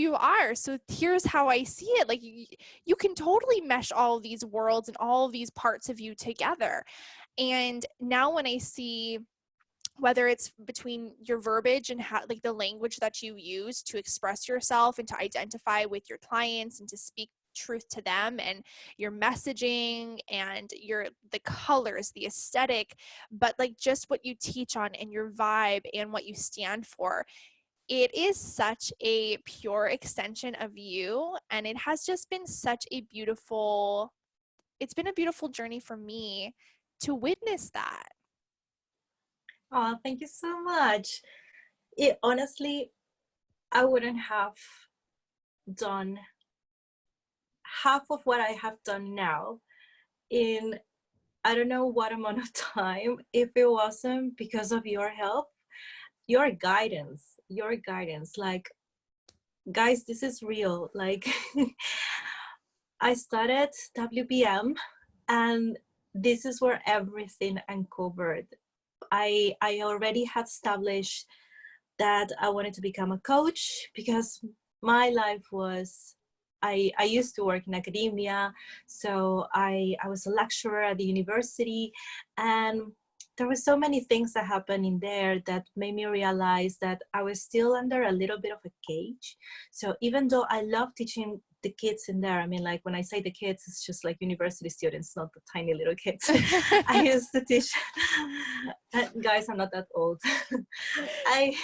you are. So here's how I see it. Like you can totally mesh all of these worlds and all of these parts of you together. And now when I see, whether it's between your verbiage and how, like the language that you use to express yourself and to identify with your clients and to speak truth to them, and your messaging and the colors, the aesthetic, but like just what you teach on and your vibe and what you stand for, it is such a pure extension of you. And it has just been it's been a beautiful journey for me to witness that. Oh, thank you so much. Honestly, I wouldn't have done half of what I have done now in I don't know what amount of time if it wasn't because of your help, your guidance. Like, guys, this is real. Like, I started WBM, and this is where everything uncovered. I already had established that I wanted to become a coach because my life was, I used to work in academia. So I was a lecturer at the university, and there were so many things that happened in there that made me realize that I was still under a little bit of a cage. So even though I love teaching the kids in there, I mean, like when I say the kids, it's just like university students, not the tiny little kids. I used to teach, guys, I'm not that old. I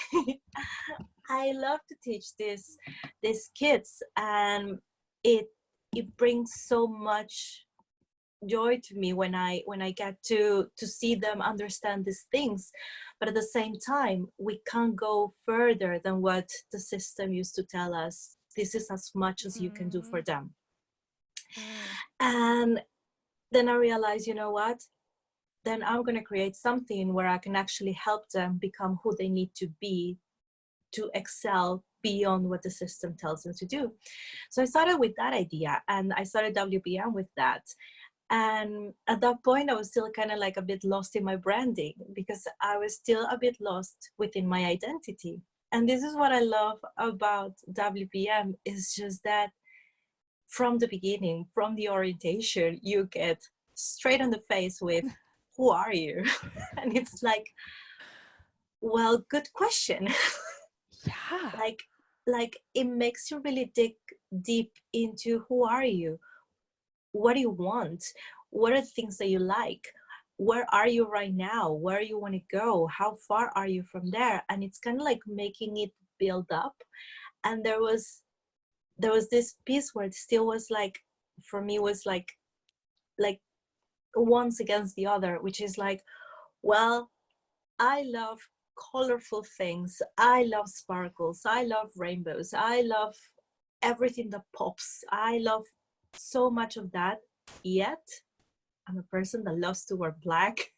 I love to teach these kids, and it brings so much joy to me when I get to see them understand these things. But at the same time, we can't go further than what the system used to tell us. This is as much as you can do for them. And then I realized, you know what? Then I'm going to create something where I can actually help them become who they need to be to excel beyond what the system tells them to do. So I started with that idea, and I started WBM with that. And at that point, I was still kind of like a bit lost in my branding because I was still a bit lost within my identity. And this is what I love about WBM, is just that from the beginning, from the orientation, you get straight on the face with, who are you? And it's like, well, good question. Yeah. like it makes you really dig deep into who are you, what do you want, what are the things that you like, where are you right now, where you want to go, how far are you from there. And it's kind of like making it build up. And there was this piece where it still was like, for me, was like once against the other, which is like, well, I love colorful things, I love sparkles, I love rainbows, I love everything that pops, I love so much of that. Yet I'm a person that loves to wear black,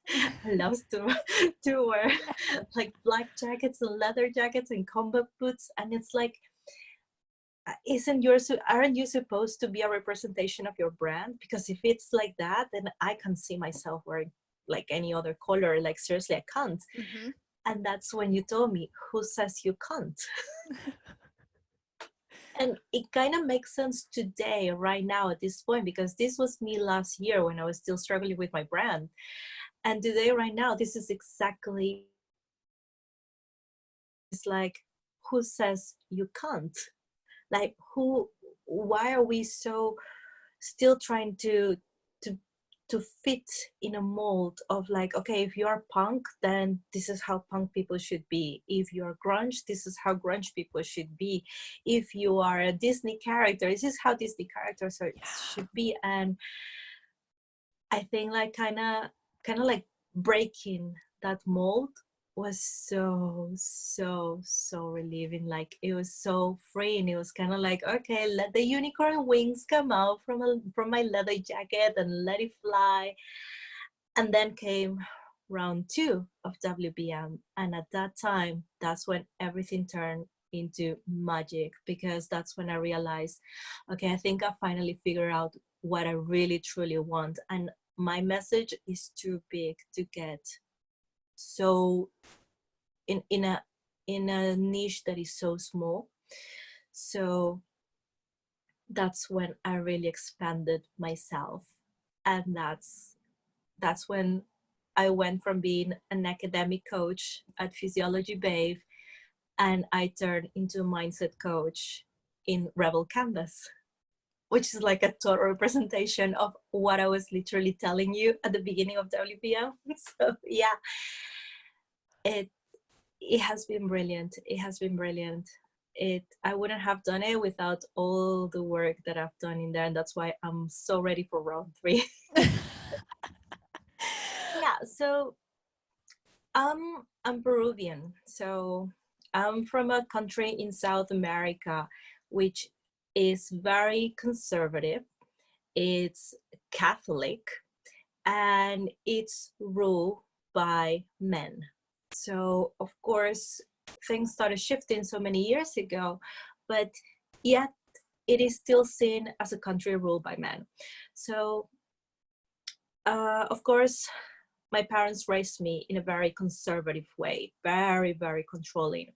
loves to wear like black jackets and leather jackets and combat boots. And it's like, aren't you supposed to be a representation of your brand? Because if it's like that, then I can see myself wearing like any other color. Like, seriously, I can't. Mm-hmm. And that's when you told me, who says you can't? And it kind of makes sense today, right now, at this point, because this was me last year when I was still struggling with my brand. And today, right now, this is exactly, it's like, who says you can't? Like, why are we so still trying to fit in a mold of like, okay, if you're punk, then this is how punk people should be. If you're grunge, this is how grunge people should be. If you are a Disney character, this is how Disney characters should be. And I think like kind of like breaking that mold was so relieving. Like, it was so freeing. It was kind of like, okay, let the unicorn wings come out from my leather jacket and let it fly. And then came round 2 of WBM, and at that time, that's when everything turned into magic, because that's when I realized, okay, I think I finally figured out what I really truly want. And my message is too big to get so in a niche that is so small. So that's when I really expanded myself. And that's when I went from being an academic coach at Physiology Babe, and I turned into a mindset coach in Rebel Canvas, which is like a total representation of what I was literally telling you at the beginning of WBM. So yeah, it has been brilliant. It has been brilliant. I wouldn't have done it without all the work that I've done in there, and that's why I'm so ready for round 3. Yeah, so I'm Peruvian, so I'm from a country in South America, which is very conservative. It's Catholic, and it's ruled by men. So of course, things started shifting so many years ago, but yet it is still seen as a country ruled by men. So of course, my parents raised me in a very conservative way, very, very controlling.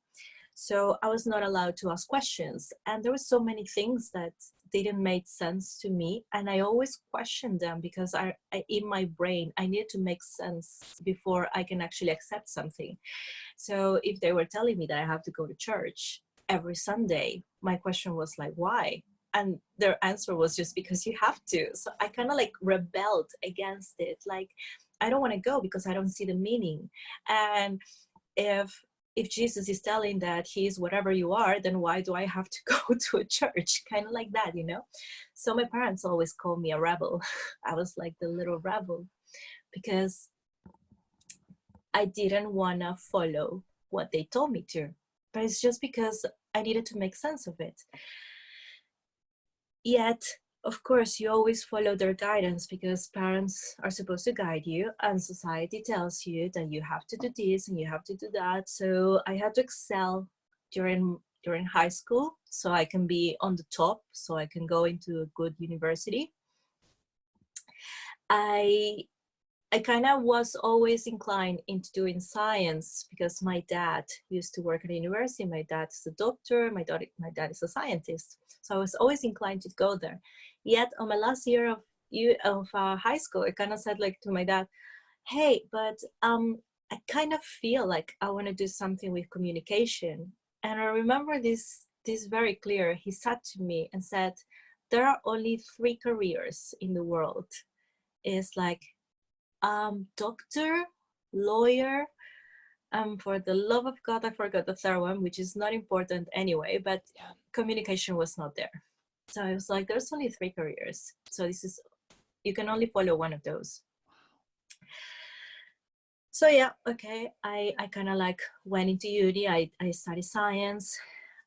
So I was not allowed to ask questions. And there were so many things that didn't make sense to me. And I always questioned them because I in my brain, I needed to make sense before I can actually accept something. So if they were telling me that I have to go to church every Sunday, my question was like, why? And their answer was just because you have to. So I kind of like rebelled against it. Like, I don't want to go because I don't see the meaning. And if Jesus is telling that he's whatever you are, then why do I have to go to a church? Kind of like that, you know? So my parents always called me a rebel. I was like the little rebel because I didn't want to follow what they told me to. But it's just because I needed to make sense of it. Yet, of course, you always follow their guidance because parents are supposed to guide you, and society tells you that you have to do this and you have to do that. So I had to excel during high school so I can be on the top, so I can go into a good university. I kind of was always inclined into doing science because my dad used to work at a university. My dad is a doctor. My dad is a scientist. So I was always inclined to go there. Yet on my last year of high school, I kind of said like to my dad, "Hey, but I kind of feel like I want to do something with communication." And I remember this very clear. He sat to me and said, "There are only 3 careers in the world. It's like doctor, lawyer, for the love of God, I forgot the third one, which is not important anyway, but communication was not there." So I was like, there's only 3 careers. So you can only follow one of those. So yeah, okay, I kind of like went into uni. I studied science.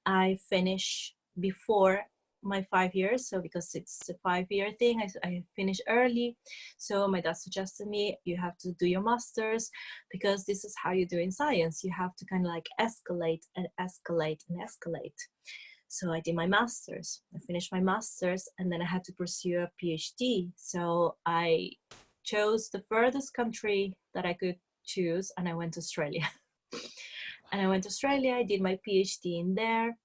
I finished before my 5 years. So because it's a 5-year thing, I finished early. So my dad suggested me, you have to do your master's because this is how you do in science. You have to kind of like escalate and escalate and escalate. So I did my master's. I finished my master's and then I had to pursue a PhD. So I chose the furthest country that I could choose and I went to Australia. And I went to Australia, I did my PhD in there.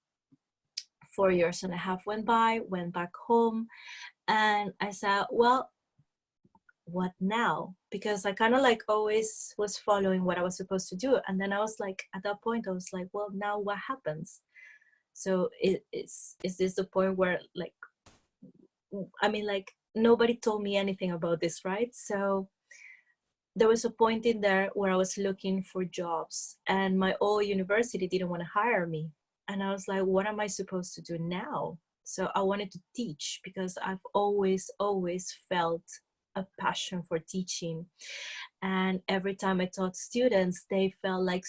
4 years and a half went by, went back home, and I said, well, what now? Because I kind of like always was following what I was supposed to do. And then I was like, at that point, I was like, well, now what happens? So is this the point where like, I mean, like nobody told me anything about this, right? So there was a point in there where I was looking for jobs and my old university didn't want to hire me. And I was like, what am I supposed to do now? So I wanted to teach because I've always felt a passion for teaching. And every time I taught students, they felt like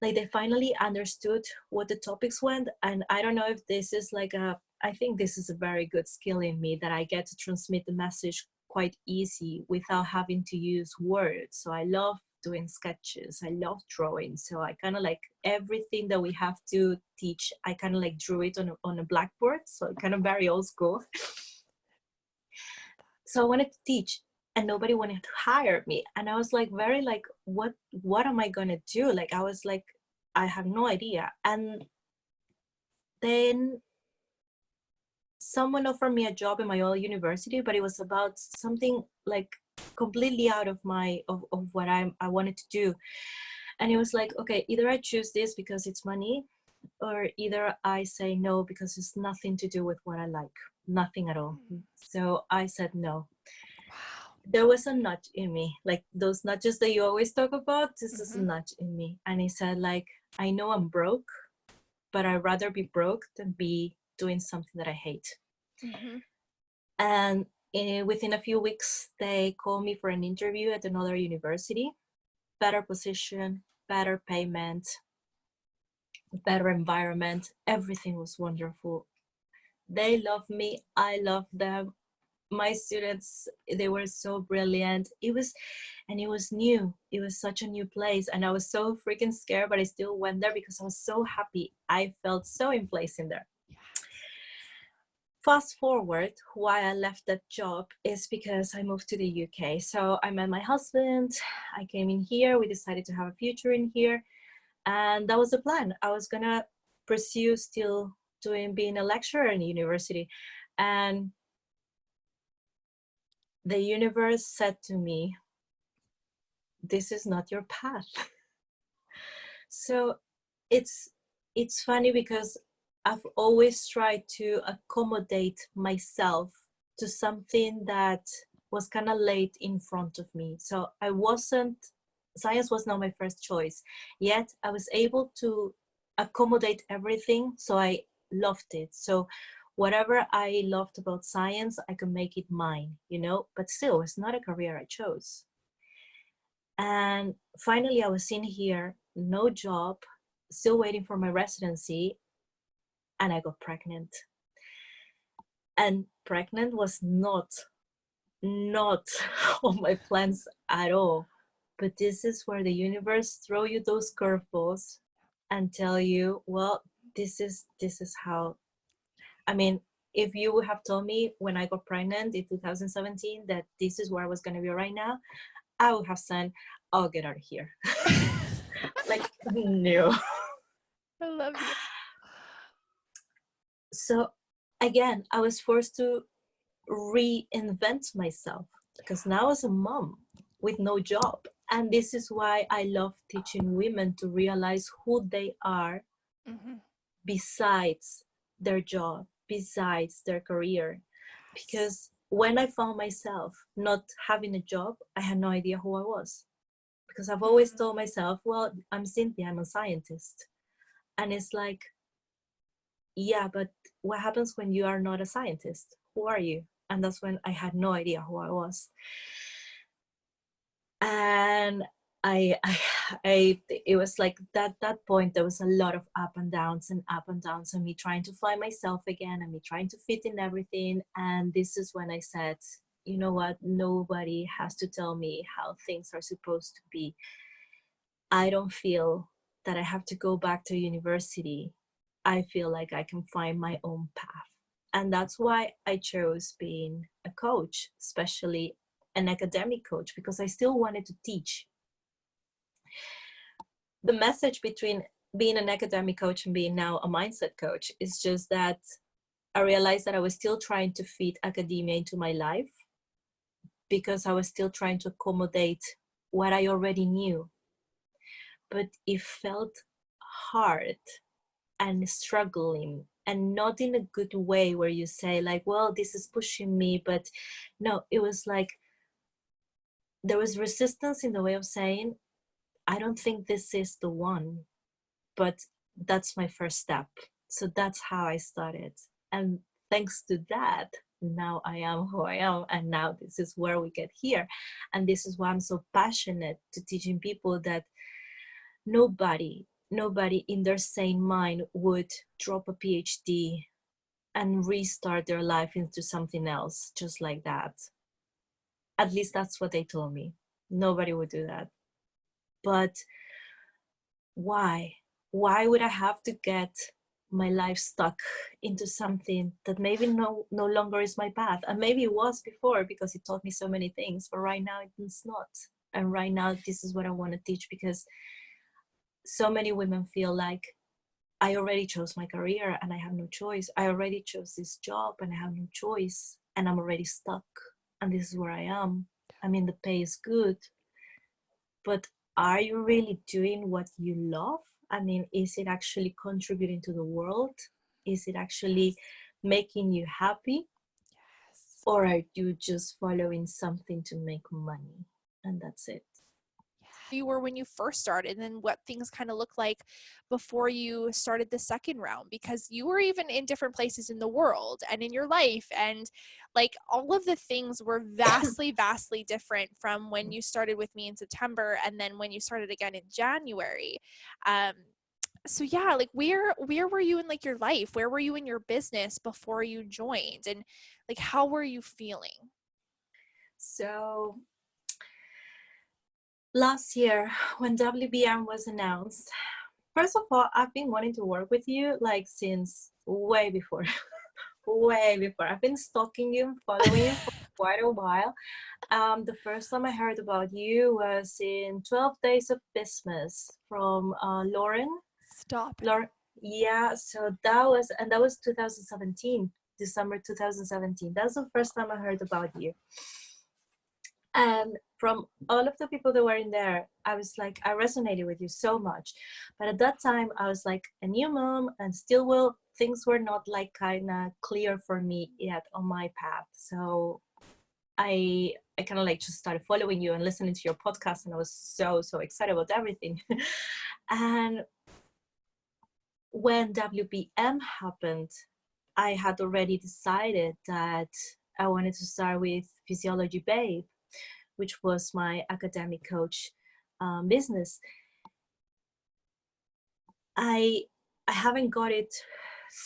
like they finally understood what the topics went. And I don't know if this is like I think this is a very good skill in me that I get to transmit the message quite easy without having to use words. So I love doing sketches. I love drawing. So I kind of like everything that we have to teach, I kind of like drew it on a blackboard. So kind of very old school. So I wanted to teach and nobody wanted to hire me. And I was like, very like, what am I going to do? Like, I was like, I have no idea. And then someone offered me a job in my old university, but it was about something like completely out of of what I wanted to do. And it was like, okay, either I choose this because it's money, or either I say no because it's nothing to do with what I like, nothing at all. So I said no. Wow. There was a nudge in me, like those nudges that you always talk about. This is a Mm-hmm. nudge in me. And he said, like, I know I'm broke, but I'd rather be broke than be doing something that I hate. Mm-hmm. And within a few weeks, they called me for an interview at another university. Better position, better payment, better environment. Everything was wonderful. They loved me. I loved them. My students, they were so brilliant. It was new. It was such a new place. And I was so freaking scared, but I still went there because I was so happy. I felt so in place in there. Fast forward, why I left that job is because I moved to the UK. So I met my husband, I came in here, we decided to have a future in here, and that was the plan. I was gonna pursue still being a lecturer in the university. And the universe said to me, this is not your path. So it's funny because I've always tried to accommodate myself to something that was kind of laid in front of me. So science was not my first choice, yet I was able to accommodate everything. So I loved it. So whatever I loved about science, I could make it mine, but still, it's not a career I chose. And finally, I was in here, no job, still waiting for my residency, and I got pregnant. And pregnant was not on my plans at all. But this is where the universe throw you those curveballs and tell you, well, this is how. I mean, if you would have told me when I got pregnant in 2017 that this is where I was going to be right now, I would have said, "Oh, get out of here." Like, no. I love you. So again, I was forced to reinvent myself because now I was a mom with no job. And this is why I love teaching women to realize who they are Mm-hmm. besides their job, besides their career. Yes. Because when I found myself not having a job, I had no idea who I was. Because I've always Mm-hmm. told myself, well, I'm Cynthia, I'm a scientist. And it's like, yeah, but what happens when you are not a scientist? Who are you? And that's when I had no idea who I was. And it was like that point, there was a lot of up and downs and me trying to find myself again and me trying to fit in everything. And this is when I said, you know what? Nobody has to tell me how things are supposed to be. I don't feel that I have to go back to university. I feel like I can find my own path. And that's why I chose being a coach, especially an academic coach, because I still wanted to teach. The message between being an academic coach and being now a mindset coach is just that I realized that I was still trying to fit academia into my life because I was still trying to accommodate what I already knew. But it felt hard and struggling, and not in a good way where you say like, well, this is pushing me. But no, it was like there was resistance in the way of saying, I don't think this is the one, but that's my first step. So that's how I started. And thanks to that, now I am who I am. And now this is where we get here. And this is why I'm so passionate to teaching people that nobody in their sane mind would drop a PhD and restart their life into something else just like that. At least that's what they told me. Nobody would do that. But why? Why would I have to get my life stuck into something that maybe no longer is my path? And maybe it was before because it taught me so many things, but right now it's not. And right now this is what I want to teach, because so many women feel like I already chose my career and I have no choice. I already chose this job and I have no choice, and I'm already stuck. And this is where I am. I mean, the pay is good, but are you really doing what you love? I mean, is it actually contributing to the world? Is it actually making you happy? Yes. Or are you just following something to make money? And that's it. You were when you first started, and then what things kind of looked like before you started the second round, because you were even in different places in the world and in your life, and like all of the things were vastly different from when you started with me in September and then when you started again in January. So yeah, like where were you in like your life? Where were you in your business before you joined, and like how were you feeling? So last year when WBM was announced, first of all, I've been wanting to work with you like since way before. Way before. I've been stalking you, following you for quite a while. The first time I heard about you was in 12 Days of Business from Lauren. Stop it. Lauren, yeah. So that was 2017, December 2017. That's the first time I heard about you. And from all of the people that were in there, I was like, I resonated with you so much. But at that time, I was like a new mom, and still, well, things were not like kind of clear for me yet on my path. So I kind of like just started following you and listening to your podcast, and I was so excited about everything. And when WBM happened, I had already decided that I wanted to start with Physiology Babe, which was my academic coach business. I haven't got it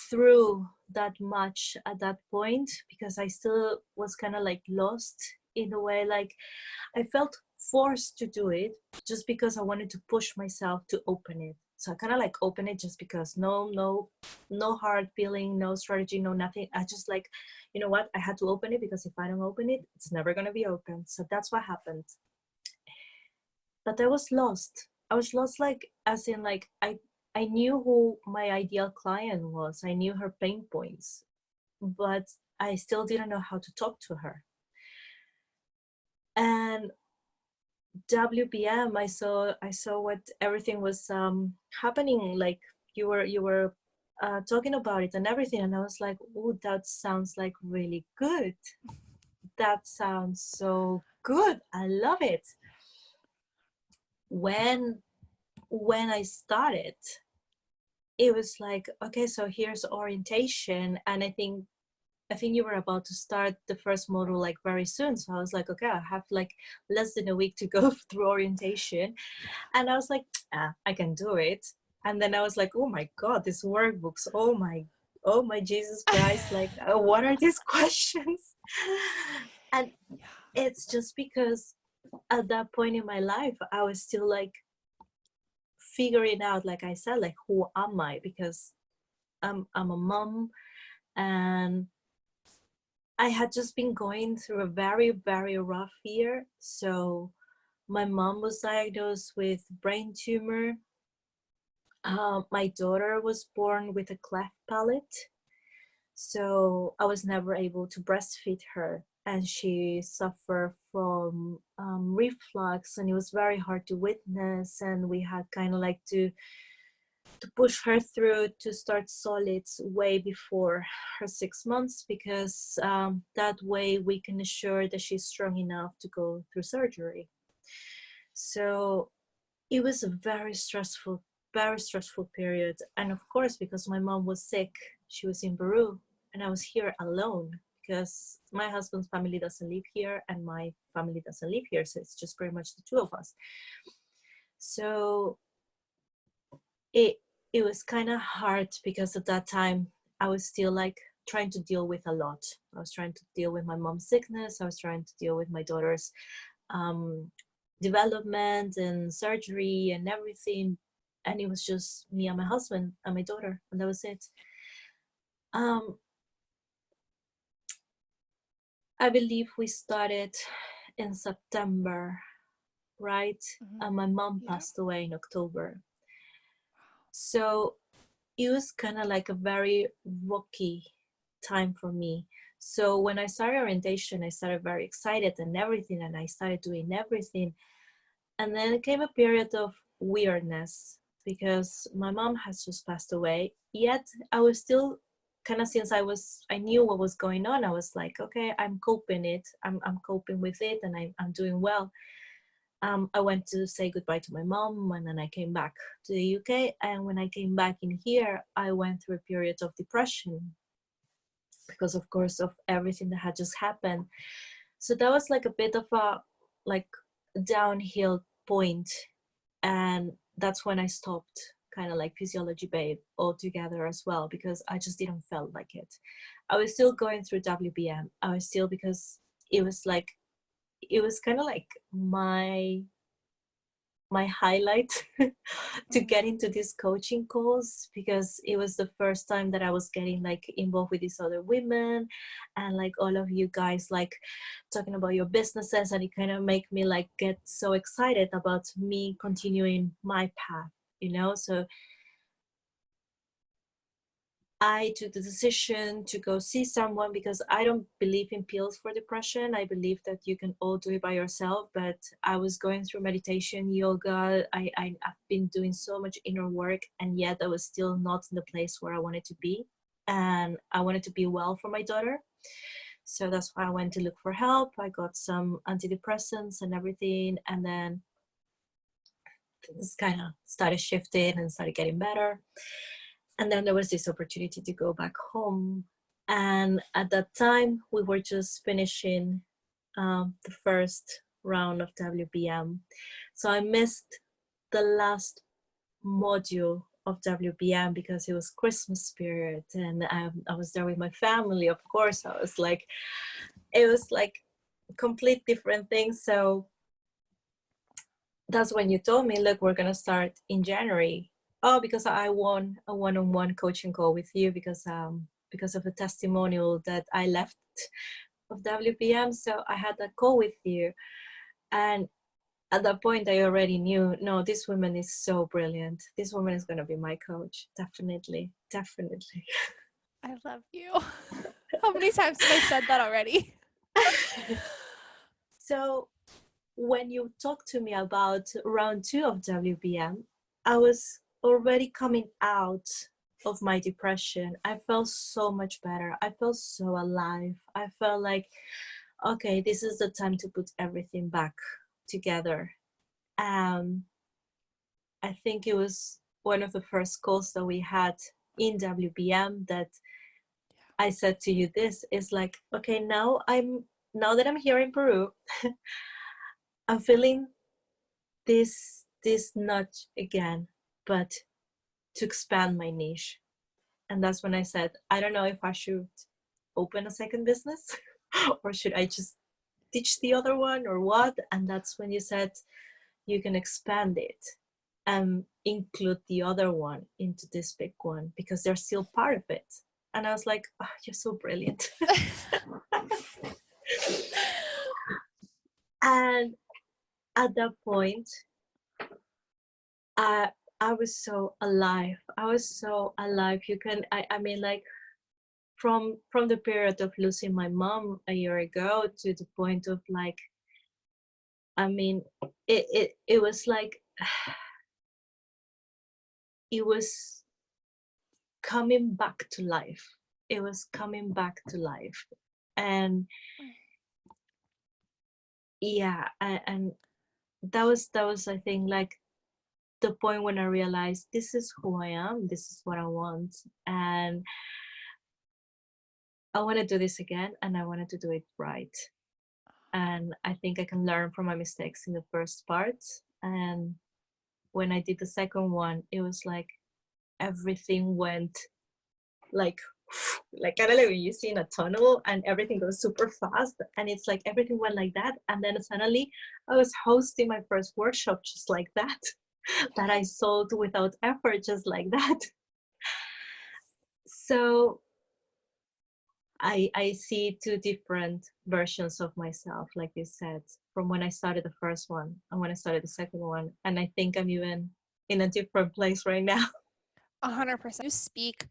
through that much at that point because I still was kind of like lost in a way. Like I felt forced to do it just because I wanted to push myself to open it. So I kind of like open it just because no hard feeling, no strategy, no nothing. I just like, you know what? I had to open it because if I don't open it, it's never gonna be open. So that's what happened. But I was lost. I was lost, like as in like I knew who my ideal client was. I knew her pain points, but I still didn't know how to talk to her. And WBM, I saw what everything was happening. Like you were talking about it and everything, and I was like, oh, that sounds like really good. That sounds so good. I love it. When I started, it was like, okay, so here's orientation, and I think you were about to start the first module like very soon. So I was like, okay, I have like less than a week to go through orientation. And I was like, I can do it. And then I was like, oh my God, these workbooks, oh my Jesus Christ, like what are these questions? And it's just because at that point in my life, I was still like figuring out, like I said, like who am I? Because I'm a mom, and I had just been going through a very rough year. So my mom was diagnosed with brain tumor. My daughter was born with a cleft palate. So I was never able to breastfeed her. And she suffered from reflux, and it was very hard to witness. And we had kind of like to push her through to start solids way before her 6 months, because that way we can assure that she's strong enough to go through surgery. So it was a very stressful period. And of course, because my mom was sick, she was in Peru, and I was here alone because my husband's family doesn't live here and my family doesn't live here. So it's just pretty much the two of us. So it it was kind of hard because at that time I was still like trying to deal with a lot. I was trying to deal with my mom's sickness. I was trying to deal with my daughter's um, development and surgery and everything. And it was just me and my husband and my daughter, and that was it. Um, I believe we started in September, right? Mm-hmm. And my mom Yeah. passed away in October. So it was kind of like a very rocky time for me. So when I started orientation, I started very excited and everything, and I started doing everything. And then it came a period of weirdness because my mom has just passed away. Yet I was still kind of, since I knew what was going on, I was like, okay, I'm coping it. I'm coping with it, and I'm doing well. I went to say goodbye to my mom, and then I came back to the UK. And when I came back in here, I went through a period of depression because, of course, of everything that had just happened. So that was like a bit of a like downhill point, and that's when I stopped kind of like Physiology Babe altogether as well, because I just didn't feel like it. I was still going through WBM. I was still, because it was like, it was kind of like my highlight to get into these coaching calls, because it was the first time that I was getting like involved with these other women, and like all of you guys like talking about your businesses, and it kind of make me like get so excited about me continuing my path, you know. So I took the decision to go see someone, because I don't believe in pills for depression. I believe that you can all do it by yourself. But I was going through meditation, yoga. I've been doing so much inner work, and yet I was still not in the place where I wanted to be. And I wanted to be well for my daughter. So that's why I went to look for help. I got some antidepressants and everything. And then things kind of started shifting and started getting better. And then there was this opportunity to go back home. And at that time, we were just finishing the first round of WBM. So I missed the last module of WBM because it was Christmas period, and I was there with my family. Of course, I was like, it was like complete different things. So that's when you told me, look, we're gonna start in January. Oh, because I won a one-on-one coaching call with you because of the testimonial that I left of WBM. So I had that call with you, and at that point I already knew, no, this woman is so brilliant. This woman is gonna be my coach, definitely, definitely. I love you. How many times have I said that already? So when you talked to me about round 2 of WBM, I was already coming out of my depression. I felt so much better. I felt so alive. I felt like, okay, this is the time to put everything back together. I think it was one of the first calls that we had in WBM that I said to you, this is like, okay, now that I'm here in Peru, I'm feeling this nudge again, but to expand my niche. And that's when I said, I don't know if I should open a second business or should I just teach the other one or what. And that's when you said you can expand it and include the other one into this big one because they're still part of it. And I was like, oh, you're so brilliant. And at that point, I was so alive. I was so alive. I mean, like from the period of losing my mom a year ago to the point of like, I mean, it was like, it was coming back to life. It was coming back to life. And yeah, and that was, I think, like the point when I realized this is who I am, this is what I want, and I want to do this again, and I wanted to do it right. And I think I can learn from my mistakes in the first part. And when I did the second one, it was like everything went like kind of like when you see in a tunnel and everything goes super fast, and it's like everything went like that, and then suddenly I was hosting my first workshop just like that that I sold without effort just like that. So I see two different versions of myself, like you said, from when I started the first one and when I started the second one. And I think I'm even in a different place right now. 100%. You speak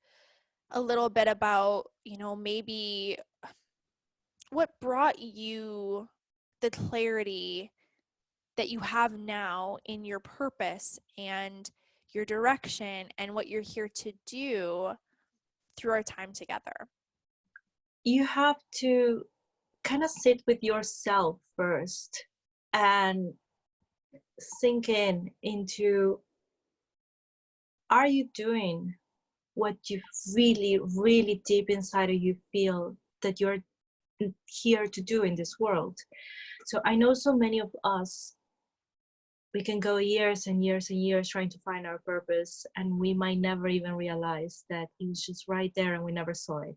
a little bit about, maybe what brought you the clarity that you have now in your purpose and your direction and what you're here to do through our time together? You have to kind of sit with yourself first and sink into, are you doing what you really, really deep inside of you feel that you're here to do in this world? So I know so many of us, we can go years and years and years trying to find our purpose, and we might never even realize that it was just right there and we never saw it.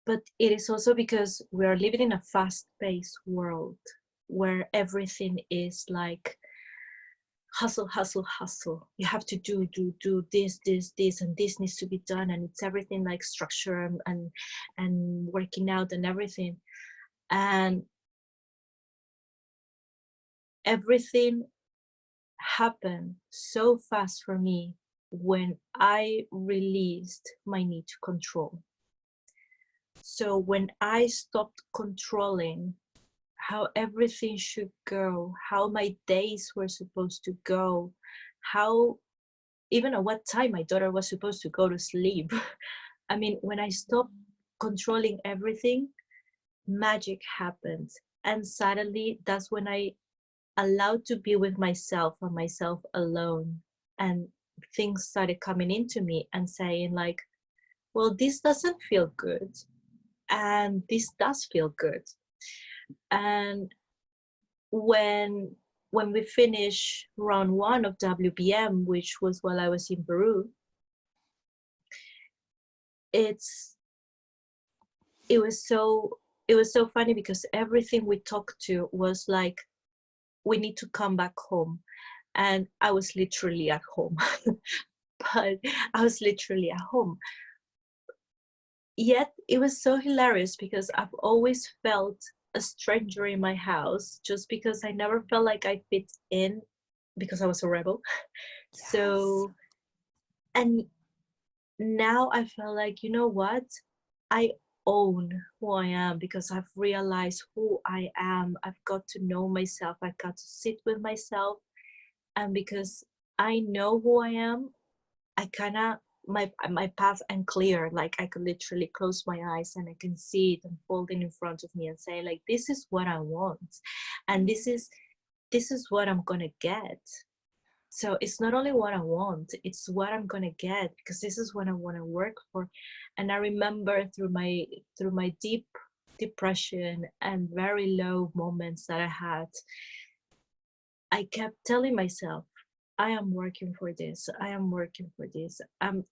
But it is also because we are living in a fast-paced world where everything is like hustle, hustle, hustle. You have to do this, and this needs to be done, and it's everything like structure and working out and everything. And everything happened so fast for me when I released my need to control. So when I stopped controlling how everything should go, how my days were supposed to go, how even at what time my daughter was supposed to go to sleep. I mean, when I stopped controlling everything, magic happened. And suddenly that's when I allowed to be with myself and myself alone. And things started coming into me and saying like, well, this doesn't feel good. And this does feel good. And when we finished round 1 of WBM, which was while I was in Peru, it was so funny because everything we talked to was like, we need to come back home. And I was literally at home. But I was literally at home. Yet it was so hilarious because I've always felt a stranger in my house, just because I never felt like I fit in because I was a rebel. Yes. So, and now I feel like, you know what? I own who I am because I've realized who I am. I've got to know myself. I've got to sit with myself. And because I know who I am, I kind of, my path and clear. Like I could literally close my eyes and I can see it unfolding in front of me and say like, this is what I want. And this is what I'm going to get. So it's not only what I want, it's what I'm going to get, because this is what I want to work for. And I remember through my deep depression and very low moments that I had, I kept telling myself, I am working for this. I am working for this.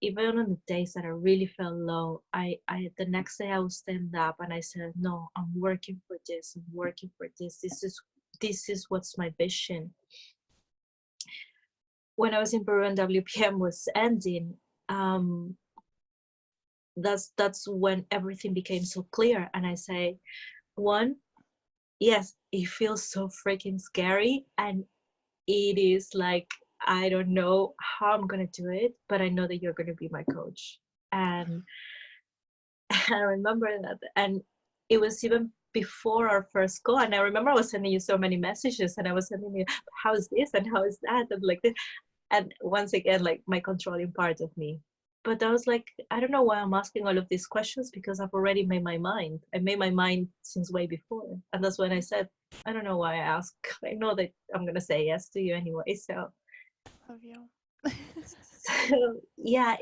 Even on the days that I really felt low, I the next day I would stand up and I said, no, I'm working for this. I'm working for this. This is what's my vision. When I was in Peru and WPM was ending, that's when everything became so clear. And I say, one, yes, it feels so freaking scary, and it is like, I don't know how I'm gonna do it, but I know that you're gonna be my coach. And I remember that, and it was even before our first call. And I remember I was sending you so many messages, and I was sending you, how is this and how is that, and like this. And once again, like my controlling part of me. But I was like, I don't know why I'm asking all of these questions, because I've already made my mind. I made my mind since way before. And that's when I said, I don't know why I ask. I know that I'm going to say yes to you anyway. So, Love you. so yeah,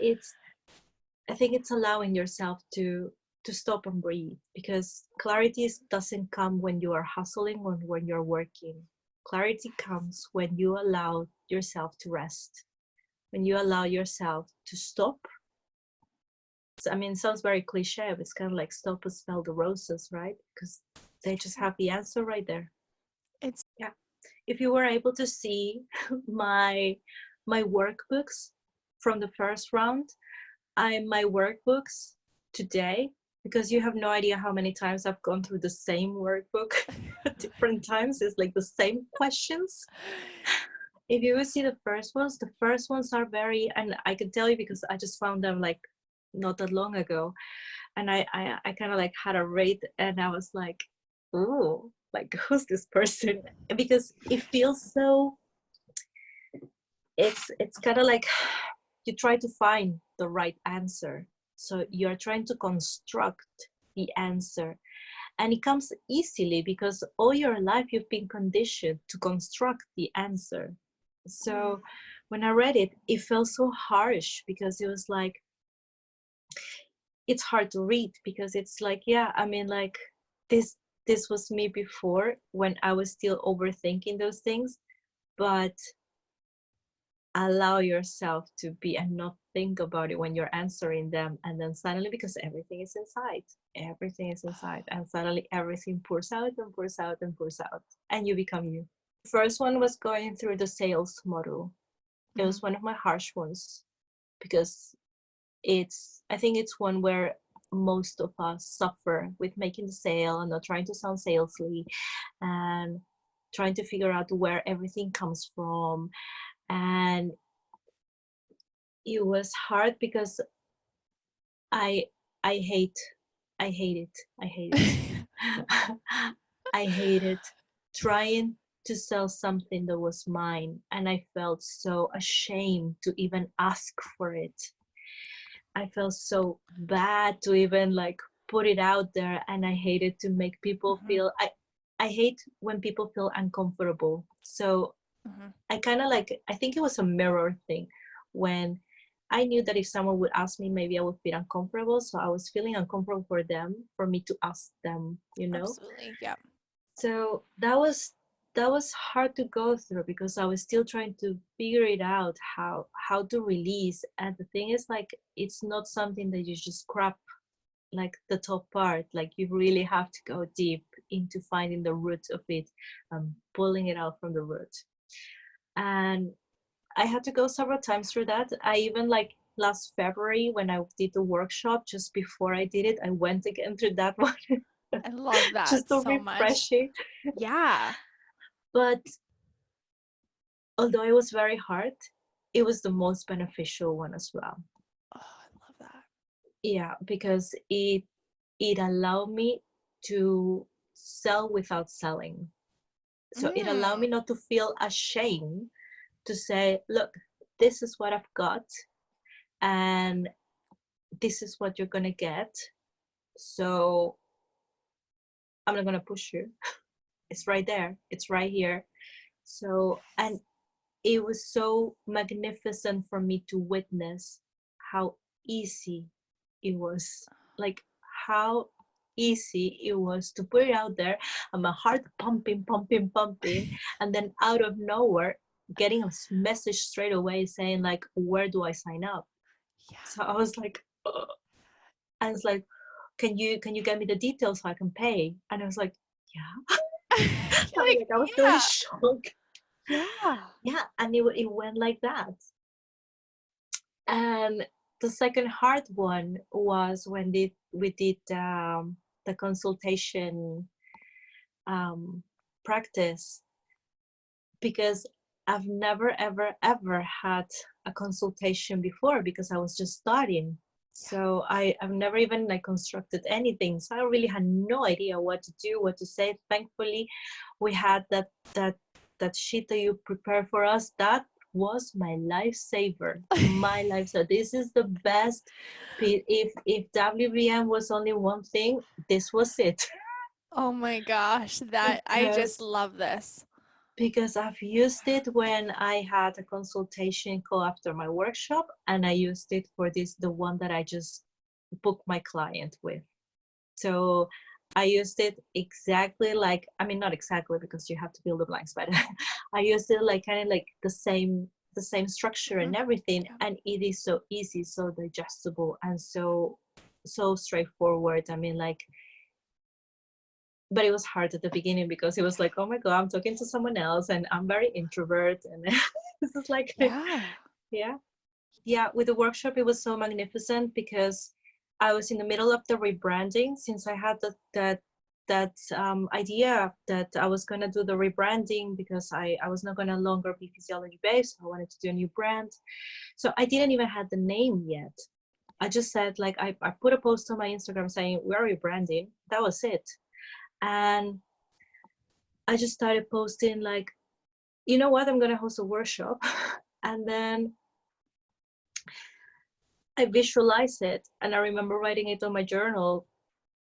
I think it's allowing yourself to stop and breathe, because clarity doesn't come when you are hustling or when you're working. Clarity comes when you allow yourself to rest, when you allow yourself to stop. I mean, it sounds very cliche, but it's kind of like stop and smell the roses, right? Because they just have the answer right there. It's yeah. If you were able to see my workbooks from the first round, my workbooks today, because you have no idea how many times I've gone through the same workbook at different times. It's like the same questions. if you will see the first ones are very, and I can tell you because I just found them like not that long ago, and I kind of like had a rate, and I was like, ooh, like who's this person? Because it feels so, it's kind of like you try to find the right answer, so you're trying to construct the answer, and it comes easily because all your life you've been conditioned to construct the answer. So when I read it, it felt so harsh because it was like, it's hard to read because it's like, yeah, I mean, like this was me before when I was still overthinking those things, but allow yourself to be and not think about it when you're answering them, and then suddenly, because everything is inside, and suddenly everything pours out and pours out and pours out, and you become you. First one was going through the sales model. It was one of my harsh ones because I think it's one where most of us suffer with making the sale and not trying to sound salesy and trying to figure out where everything comes from. And it was hard because I hate it. I hated trying to sell something that was mine, and I felt so ashamed to even ask for it. I felt so bad to even like put it out there, and I hated to make people feel, I hate when people feel uncomfortable. So I kind of like, I think it was a mirror thing when I knew that if someone would ask me, maybe I would feel uncomfortable. So I was feeling uncomfortable for them, for me to ask them, you know? Absolutely. Yeah. So that was hard to go through because I was still trying to figure it out how to release. And the thing is, like, it's not something that you just grab like the top part. Like, you really have to go deep into finding the root of it and pulling it out from the root. And I had to go several times through that. I even, like, last February when I did the workshop, just before I did it, I went again through that one. I love that just to so refresh much. it. Yeah. But although it was very hard, it was the most beneficial one as well. Oh, I love that. Yeah, because it allowed me to sell without selling. So it allowed me not to feel ashamed to say, look, this is what I've got, and this is what you're gonna get. So I'm not gonna push you. It's right there. It's right here. So, and it was so magnificent for me to witness how easy it was. Like, how easy it was to put it out there, and my heart pumping, and then out of nowhere, getting a message straight away saying, like, where do I sign up? Yeah. So I was like, ugh. I was like, can you get me the details so I can pay? And I was like, yeah. Like, I was still in shock. yeah. Yeah, and it went like that. And the second hard one was when we did the consultation practice, because I've never ever had a consultation before because I was just starting. So I've never even like constructed anything. So I really had no idea what to do, what to say. Thankfully, we had that sheet that you prepared for us. That was my lifesaver. My lifesaver. This is the best. If WBM was only one thing, this was it. Oh my gosh, that I just love this. Because I've used it when I had a consultation call after my workshop, and I used it for the one that I just booked my client with. So I used it exactly like, I mean, not exactly because you have to fill the blanks, but I used it like kind of like the same structure and everything. And it is so easy, so digestible, and so straightforward. I mean, like, but it was hard at the beginning because it was like, oh my God, I'm talking to someone else and I'm very introvert. And this is like, yeah. With the workshop, it was so magnificent because I was in the middle of the rebranding, since I had that that idea that I was going to do the rebranding because I was not going to longer be physiology based. I wanted to do a new brand. So I didn't even have the name yet. I just said, like, I put a post on my Instagram saying, we're rebranding. That was it. And I just started posting like, you know what, I'm going to host a workshop. And then I visualized it. And I remember writing it on my journal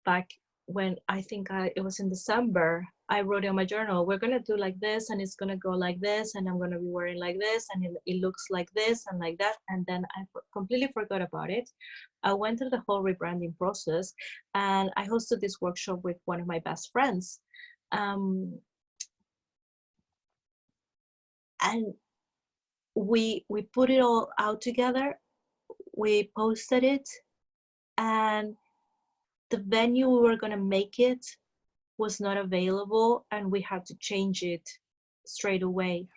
back when it was in December. I wrote in my journal, we're going to do like this, and it's going to go like this, and I'm going to be wearing like this, and it looks like this and like that. And then I completely forgot about it. I went through the whole rebranding process, and I hosted this workshop with one of my best friends. And we put it all out together. We posted it, and the venue we were going to make it was not available, and we had to change it straight away.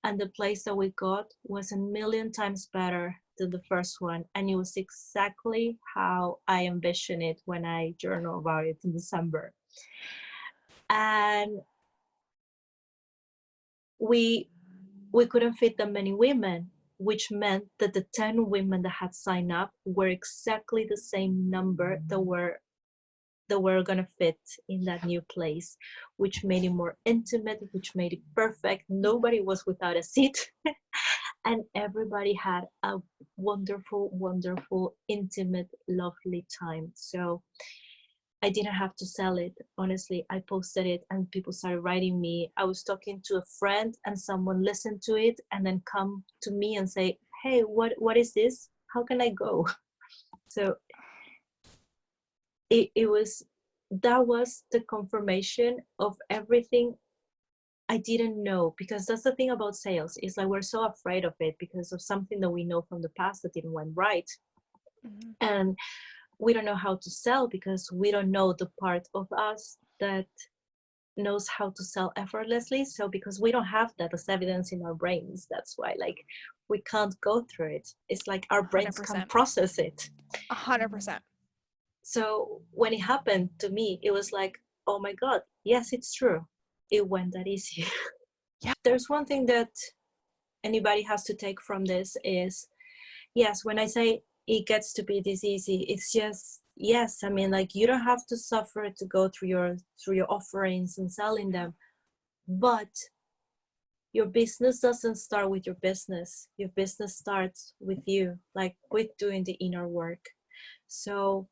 And the place that we got was a million times better than the first one, and it was exactly how I envisioned it when I journal about it in December. And we couldn't fit that many women, which meant that the 10 women that had signed up were exactly the same number that were going to fit in that new place, which made it more intimate, which made it perfect. Nobody was without a seat. And everybody had a wonderful, wonderful, intimate, lovely time. So I didn't have to sell it. Honestly, I posted it and people started writing me. I was talking to a friend and someone listened to it and then come to me and say, hey, what is this? How can I go? So that was the confirmation of everything I didn't know, because that's the thing about sales. It's like we're so afraid of it because of something that we know from the past that didn't went right. Mm-hmm. And we don't know how to sell because we don't know the part of us that knows how to sell effortlessly. So because we don't have that as evidence in our brains, that's why like we can't go through it. It's like our brains 100%. Can't process it. 100%. So when it happened to me, it was like, oh my God, yes, it's true. It went that easy. Yeah. There's one thing that anybody has to take from this is, yes, when I say it gets to be this easy, it's just, yes, I mean, like you don't have to suffer to go through your offerings and selling them, but your business doesn't start with your business. Your business starts with you, like with doing the inner work. So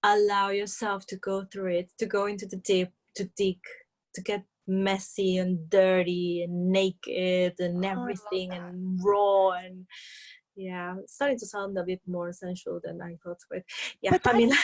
allow yourself to go through it, to go into the deep, to dig, to get messy and dirty and naked and everything and raw. And yeah, it's starting to sound a bit more sensual than I thought. But yeah, but I mean, that's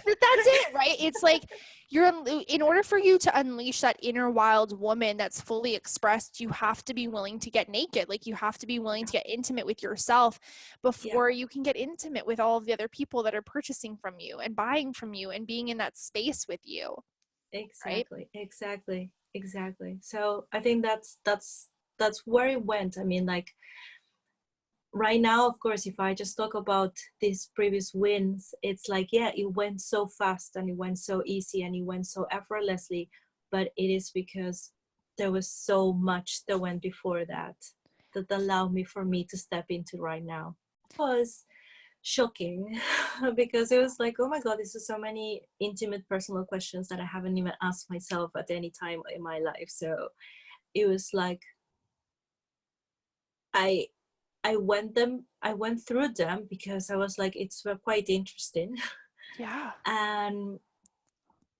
it, right? It's like in order for you to unleash that inner wild woman that's fully expressed, you have to be willing to get naked. Like you have to be willing to get intimate with yourself before you can get intimate with all of the other people that are purchasing from you and buying from you and being in that space with you. Exactly, right? Exactly. So I think that's where it went. I mean, like right now, of course, if I just talk about these previous wins, it's like, yeah, it went so fast and it went so easy and it went so effortlessly, but it is because there was so much that went before that allowed me to step into right now. It was shocking because it was like, oh my God, this is so many intimate personal questions that I haven't even asked myself at any time in my life. So it was like I went through them because I was like, it's quite interesting. Yeah. And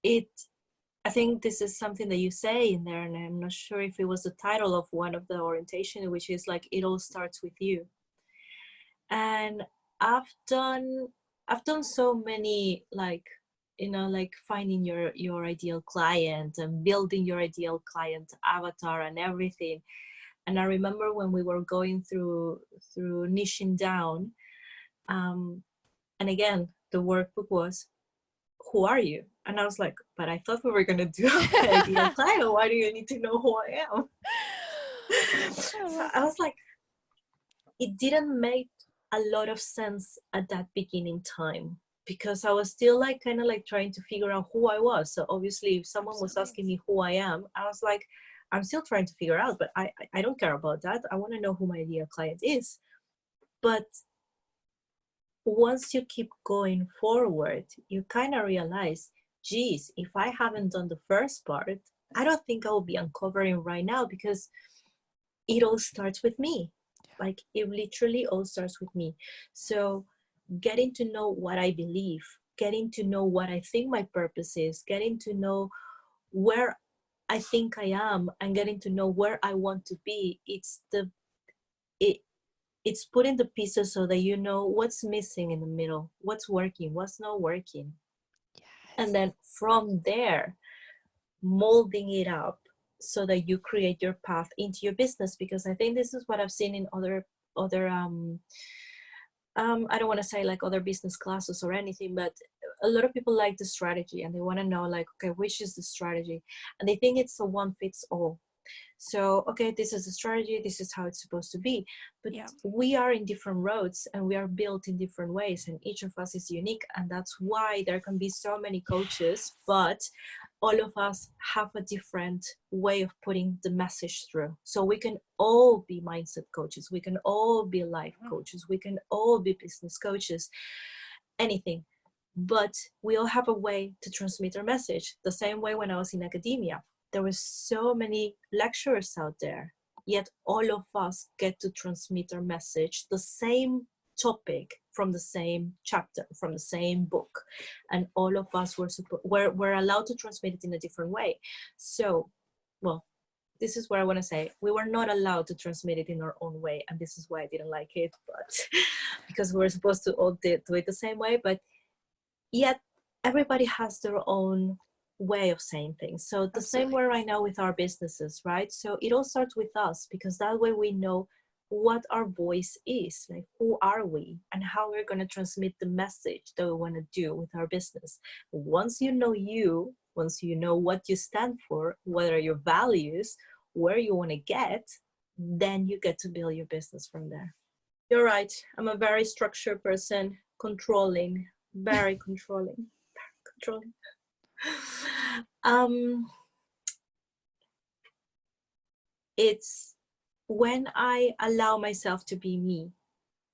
I think this is something that you say in there, and I'm not sure if it was the title of one of the orientation, which is like, it all starts with you. And I've done so many, like, you know, like finding your ideal client and building your ideal client avatar and everything. And I remember when we were going through niching down, and again, the workbook was, who are you? And I was like, but I thought we were going to do ideal client. Why do you need to know who I am? So I was like, it didn't make a lot of sense at that beginning time. because I was still like kind of like trying to figure out who I was. So obviously if someone was Absolutely. asking me who I am, I was like, I'm still trying to figure out, but I don't care about that. I want to know who my ideal client is. But once you keep going forward, you kind of realize, geez, if I haven't done the first part, I don't think I will be uncovering right now, because it all starts with me. Like it literally all starts with me. So getting to know what I believe, getting to know what I think my purpose is, getting to know where I think I am, and getting to know where I want to be. It it's putting the pieces so that you know what's missing in the middle, what's working, what's not working. And Yes. then from there, molding it up so that you create your path into your business. Because I think this is what I've seen in other I don't want to say like other business classes or anything, but a lot of people like the strategy and they want to know like, okay, which is the strategy? And they think it's a one fits all. So, okay, this is the strategy, this is how it's supposed to be. But Yeah. we are in different roads and we are built in different ways, and each of us is unique. And that's why there can be so many coaches, but all of us have a different way of putting the message through. So we can all be mindset coaches, we can all be life coaches, we can all be business coaches, anything. But we all have a way to transmit our message. The same way when I was in academia, there were so many lecturers out there, yet all of us get to transmit our message, the same topic from the same chapter, from the same book, and all of us were allowed to transmit it in a different way. So, well, this is what I want to say. We were not allowed to transmit it in our own way, and this is why I didn't like it, but because we were supposed to all do it the same way, but yet everybody has their own way of saying things. So the Absolutely. same way right now with our businesses, right? So it all starts with us, because that way we know what our voice is, like who are we and how we're going to transmit the message that we want to do with our business. Once you know you, once you know what you stand for, what are your values, where you want to get, then you get to build your business from there. You're right. I'm a very structured person, controlling, very controlling, controlling. It's when I allow myself to be me,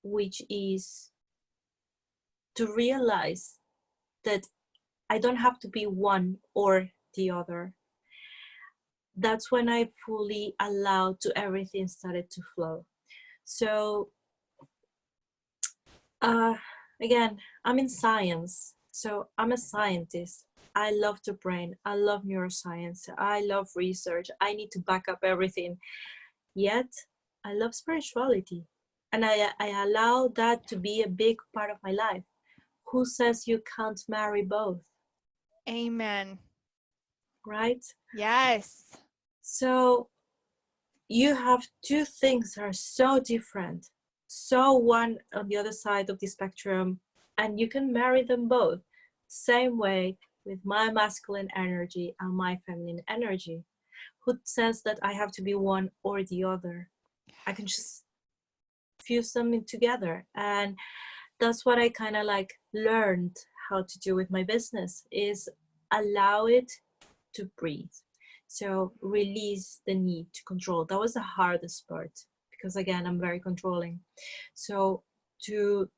which is to realize that I don't have to be one or the other. That's when I fully allowed to everything started to flow. So again, I'm in science, so I'm a scientist. I love the brain. I love neuroscience. I love research. I need to back up everything. Yet, I love spirituality. And I allow that to be a big part of my life. Who says you can't marry both? Amen. Right? Yes. So, you have two things that are so different, so one on the other side of the spectrum, and you can marry them both. Same way with my masculine energy and my feminine energy. Who says that I have to be one or the other? I can just fuse them in together. And that's what I kind of like learned how to do with my business, is allow it to breathe. So release the need to control. That was the hardest part, because again, I'm very controlling. So to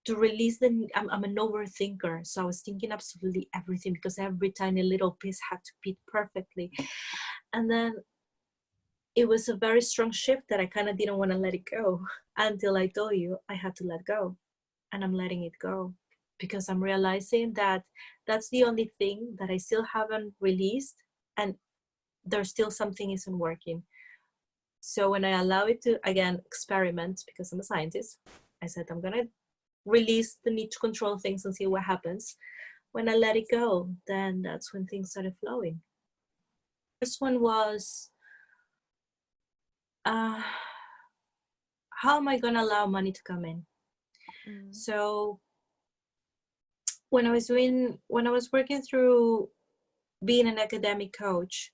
release I'm an overthinker. So I was thinking absolutely everything, because every tiny little piece had to fit perfectly. And then it was a very strong shift that I kind of didn't want to let it go until I told you I had to let go. And I'm letting it go, because I'm realizing that that's the only thing that I still haven't released, and there's still something isn't working. So when I allow it to, again, experiment, because I'm a scientist, I said I'm gonna release the need to control things and see what happens. When I let it go, then that's when things started flowing. First one was, how am I gonna allow money to come in? So when I was working through being an academic coach,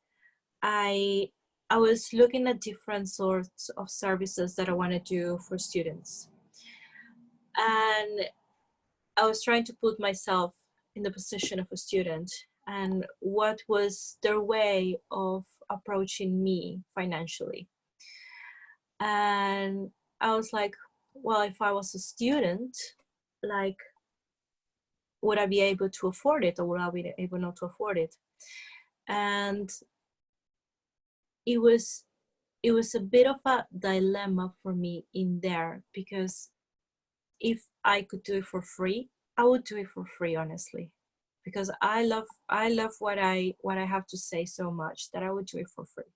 I was looking at different sorts of services that I want to do for students. And I was trying to put myself in the position of a student and what was their way of approaching me financially. And I was like, well, if I was a student, like, would I be able to afford it, or would I be able not to afford it? And it was a bit of a dilemma for me in there, because if I could do it for free, I would do it for free, honestly, because I love what I have to say so much that I would do it for free.